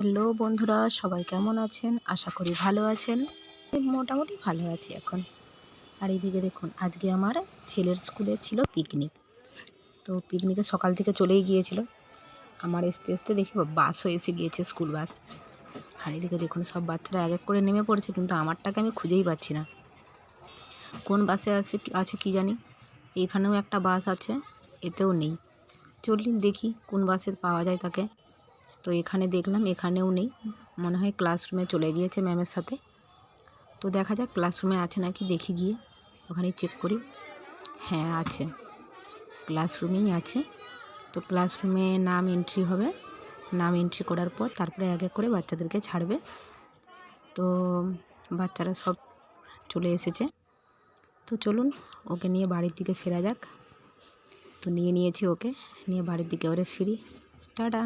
Hello বন্ধুরা, সবাই কেমন আছেন? আশা করি ভালো আছেন। মোটামুটি ভালো আছি এখন। আর এদিকে দেখুন, আজকে আমার ছেলের স্কুলে ছিল পিকনিক। তো পিকনিকে সকাল থেকে চলেই গিয়েছিল। আমার আসতে দেখি বাসও এসে গিয়েছে, স্কুল বাস। আর এদিকে দেখুন, সব বাচ্চারা এক এক করে নেমে পড়েছে, কিন্তু আমারটাকে আমি খুঁজেই পাচ্ছি না। কোন বাসে আছে কি জানি। এখানেও একটা বাস আছে, এতেও নেই। চলুন দেখি কোন বাসে পাওয়া যায় তাকে। তো এখানে দেখলাম, এখানেও নেই। মনে হয় ক্লাসরুমে চলে গিয়েছে ম্যামের সাথে। তো দেখা যাক ক্লাসরুমে আছে নাকি, দেখি গিয়ে ওখানে চেক করি। হ্যাঁ আছে, ক্লাসরুমেই আছে। তো ক্লাসরুমে নাম এন্ট্রি হবে। নাম এন্ট্রি করার পর তারপরে এক এক করে বাচ্চাদেরকে ছাড়বে। তো বাচ্চারা সব চলে এসেছে। তো চলুন ওকে নিয়ে বাড়ির দিকে ফেরা যাক। তো নিয়েছি ওকে, নিয়ে বাড়ির দিকে এবারে ফিরি। টাটা।